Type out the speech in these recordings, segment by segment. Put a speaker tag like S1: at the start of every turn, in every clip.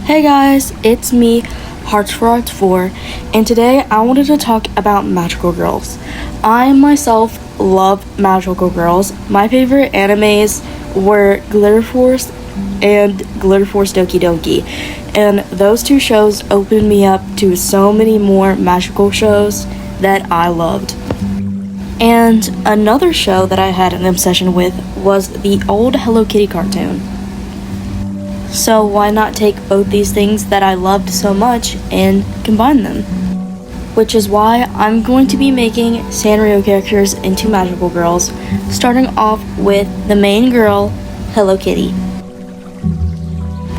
S1: Hey guys, it's me, Hearts4Hearts4, and today I wanted to talk about magical girls. I myself love magical girls. My favorite animes were Glitter Force and Glitter Force Doki Doki, and those two shows opened me up to so many more magical shows that I loved. And another show that I had an obsession with was the old Hello Kitty cartoon. So why not take both these things that I loved so much and combine them? Which is why I'm going to be making Sanrio characters into magical girls, starting off with the main girl, Hello Kitty.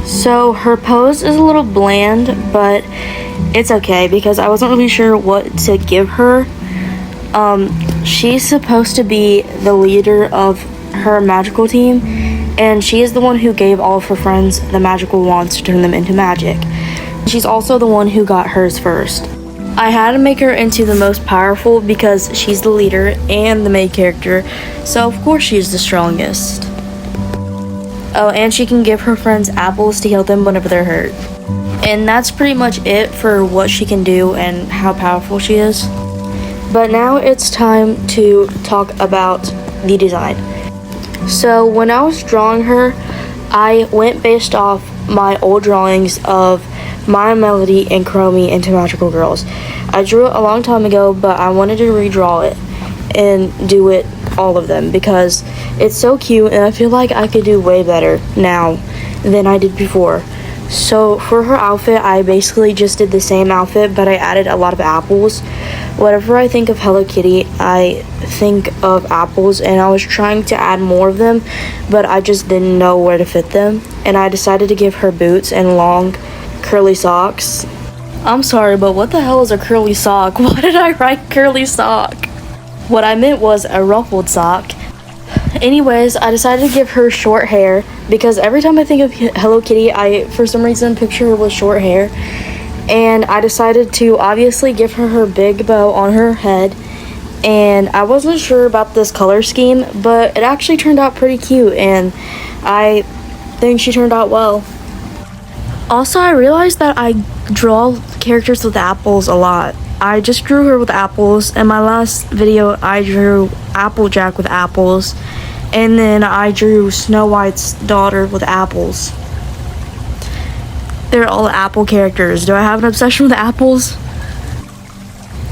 S1: So her pose is a little bland, but it's okay because I wasn't really sure what to give her. She's supposed to be the leader of her magical team, and she is the one who gave all of her friends the magical wands to turn them into magic. She's also the one who got hers first. I had to make her into the most powerful because she's the leader and the main character, so of course she's the strongest. Oh, and she can give her friends apples to heal them whenever they're hurt. And that's pretty much it for what she can do and how powerful she is. But now it's time to talk about the design. So when I was drawing her, I went based off my old drawings of Maya, Melody, and Chromie into magical girls. I drew it a long time ago, but I wanted to redraw it and do it all of them because it's so cute and I feel like I could do way better now than I did before. So for her outfit, I basically just did the same outfit, but I added a lot of apples. Whenever I think of Hello Kitty, I think of apples, and I was trying to add more of them, but I just didn't know where to fit them, and I decided to give her boots and long curly socks. I'm sorry, but what the hell is a curly sock? Why did I write curly sock? What I meant was a ruffled sock. Anyways, I decided to give her short hair because every time I think of Hello Kitty, I for some reason picture her with short hair. And I decided to obviously give her big bow on her head. And I wasn't sure about this color scheme, but it actually turned out pretty cute and I think she turned out well. Also, I realized that I draw characters with apples a lot. I just drew her with apples. In my last video, I drew Applejack with apples. And then I drew Snow White's daughter with apples. They're all apple characters. Do I have an obsession with apples?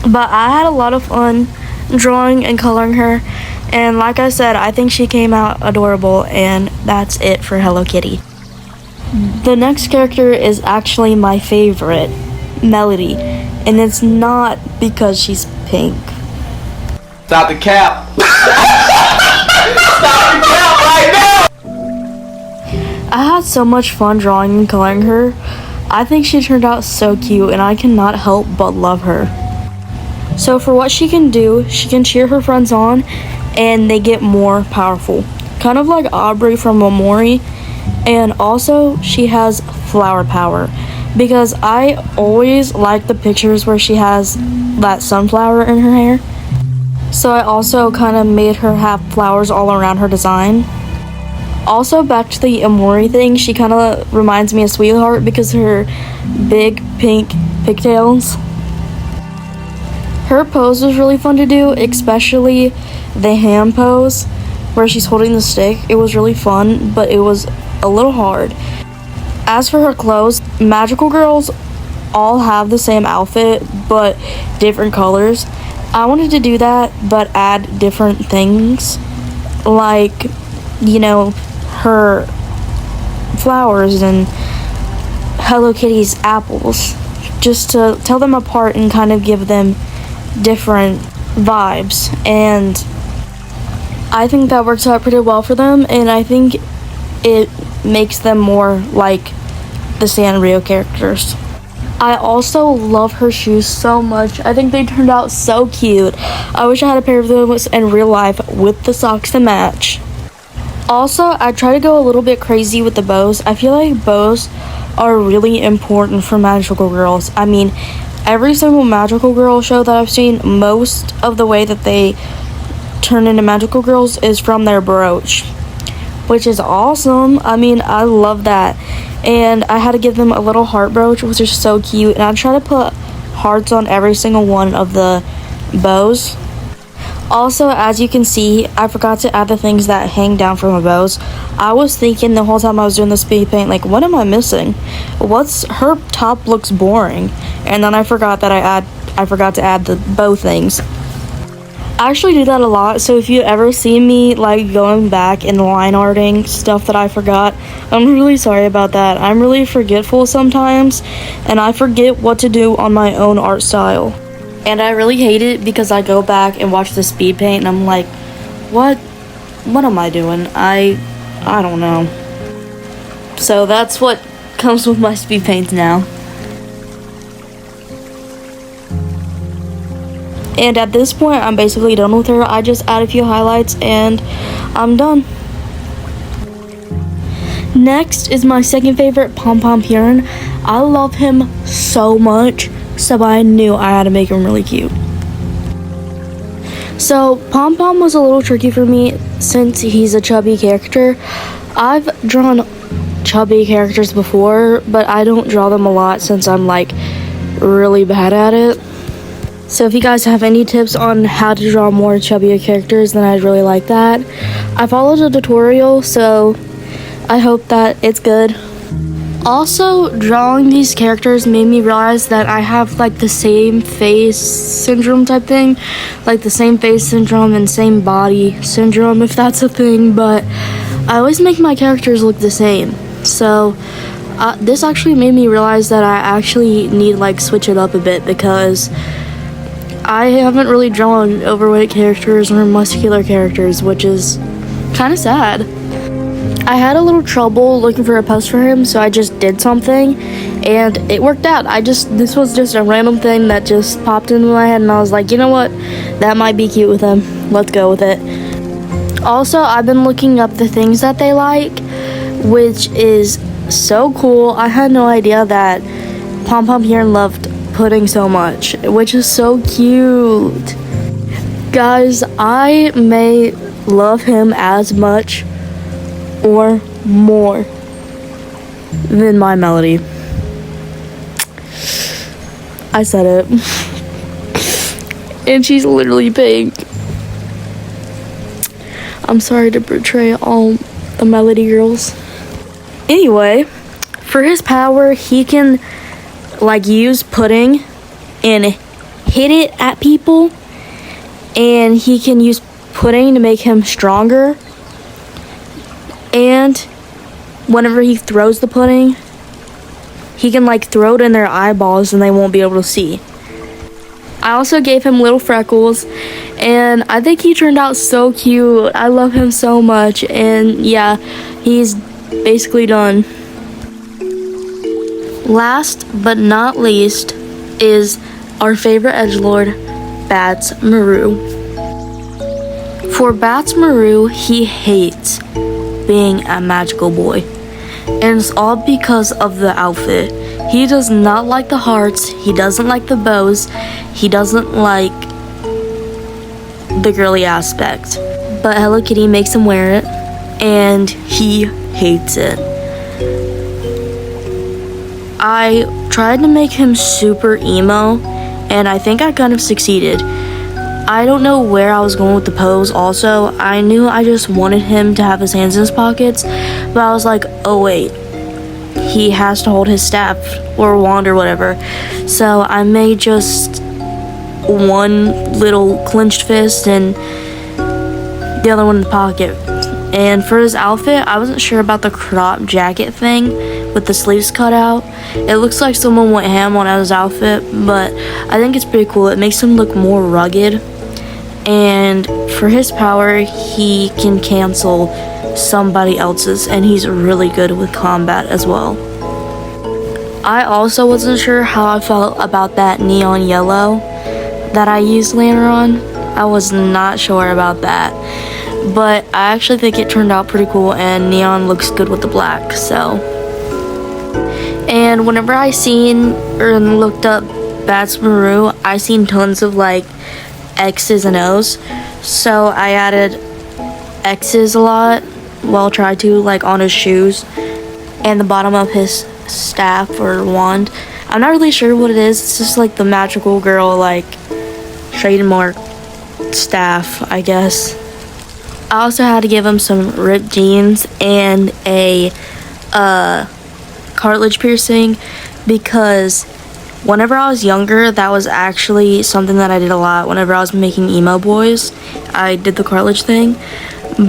S1: But I had a lot of fun drawing and coloring her. And like I said, I think she came out adorable. And that's it for Hello Kitty. The next character is actually my favorite, Melody. And it's not because she's pink.
S2: Stop the cap! Stop the cap right now!
S1: I had so much fun drawing and coloring her. I think she turned out so cute and I cannot help but love her. So for what she can do, she can cheer her friends on and they get more powerful. Kind of like Aubrey from Momori. And also she has flower power. Because I always like the pictures where she has that sunflower in her hair. So I also kind of made her have flowers all around her design. Also, back to the Amori thing, she kind of reminds me of Sweetheart because her big pink pigtails. Her pose was really fun to do, especially the hand pose where she's holding the stick. It was really fun, but it was a little hard. As for her clothes, magical girls all have the same outfit, but different colors. I wanted to do that, but add different things, like, you know, her flowers and Hello Kitty's apples, just to tell them apart and kind of give them different vibes. And I think that works out pretty well for them, and I think it makes them more like the Sanrio characters. I also love her shoes so much. I think they turned out so cute. I wish I had a pair of those in real life with the socks to match. Also, I try to go a little bit crazy with the bows. I feel like bows are really important for magical girls. I mean, every single magical girl show that I've seen, most of the way that they turn into magical girls is from their brooch, which is awesome. I mean, I love that. and I had to give them a little heart brooch, which is so cute, and I try to put hearts on every single one of the bows. Also, as you can see, I forgot to add the things that hang down from the bows. I was thinking the whole time I was doing the speed paint, like, what am I missing? Her top looks boring. And then I forgot that I forgot to add the bow things. I actually do that a lot, so if you ever see me like going back and line arting stuff that I forgot, I'm really sorry about that. I'm really forgetful sometimes, and I forget what to do on my own art style. And I really hate it because I go back and watch the speed paint and I'm like, what am I doing? I don't know. So that's what comes with my speed paints now. And at this point, I'm basically done with her. I just add a few highlights and I'm done. Next is my second favorite, Pom Pom Purin. I love him so much, so I knew I had to make him really cute. So Pom Pom was a little tricky for me since he's a chubby character. I've drawn chubby characters before, but I don't draw them a lot since I'm like really bad at it. So if you guys have any tips on how to draw more chubbier characters, then I'd really like that. I followed a tutorial, so I hope that it's good. Also, drawing these characters made me realize that I have like the same face syndrome type thing. Like the same face syndrome and same body syndrome, if that's a thing. But I always make my characters look the same. So this actually made me realize that I actually need to like switch it up a bit, because I haven't really drawn overweight characters or muscular characters, which is kind of sad. I had a little trouble looking for a post for him, so I just did something and it worked out. This was just a random thing that just popped into my head and I was like, you know what, that might be cute with him, let's go with it. Also, I've been looking up the things that they like, which is so cool. I had no idea that Pom Pom Purin loved pudding so much, which is so cute. Guys, I may love him as much or more than my Melody. I said it. And she's literally pink. I'm sorry to betray all the Melody girls. Anyway, for his power, he can like use pudding and hit it at people, and he can use pudding to make him stronger. And whenever he throws the pudding, he can like throw it in their eyeballs and they won't be able to see. I also gave him little freckles, and I think he turned out so cute. I love him so much, and yeah, he's basically done. Last but not least is our favorite edgelord, Bats Maru. For Bats Maru, he hates being a magical boy, and it's all because of the outfit. He does not like the hearts, he doesn't like the bows, he doesn't like the girly aspect, but Hello Kitty makes him wear it and he hates it. I tried to make him super emo, and I think I kind of succeeded. I don't know where I was going with the pose. Also, I knew I just wanted him to have his hands in his pockets, but I was like, oh wait, he has to hold his staff or wand or whatever. So I made just one little clenched fist and the other one in the pocket. And for his outfit, I wasn't sure about the crop jacket thing with the sleeves cut out. It looks like someone went ham on his outfit, but I think it's pretty cool. It makes him look more rugged. And for his power, he can cancel somebody else's, and he's really good with combat as well. I also wasn't sure how I felt about that neon yellow that I used later on. I was not sure about that, but I actually think it turned out pretty cool, and neon looks good with the black. So, and whenever I seen or looked up Bats Maru, I seen tons of like X's and O's, so I added X's a lot. Well, tried to, like on his shoes, and the bottom of his staff or wand. I'm not really sure what it is. It's just like the magical girl, like, trademark staff, I guess. I also had to give him some ripped jeans and a cartilage piercing, because whenever I was younger, that was actually something that I did a lot. Whenever I was making emo boys, I did the cartilage thing.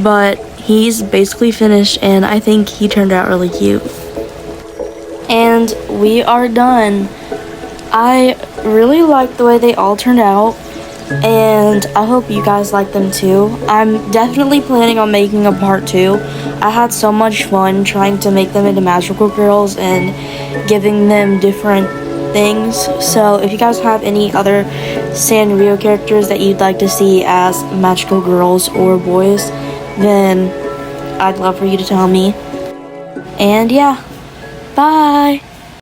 S1: But he's basically finished, and I think he turned out really cute. And we are done. I really like the way they all turned out, and I hope you guys like them too. I'm definitely planning on making a part 2. I had so much fun trying to make them into magical girls and giving them different things. So if you guys have any other Sanrio characters that you'd like to see as magical girls or boys, then I'd love for you to tell me. And yeah, bye!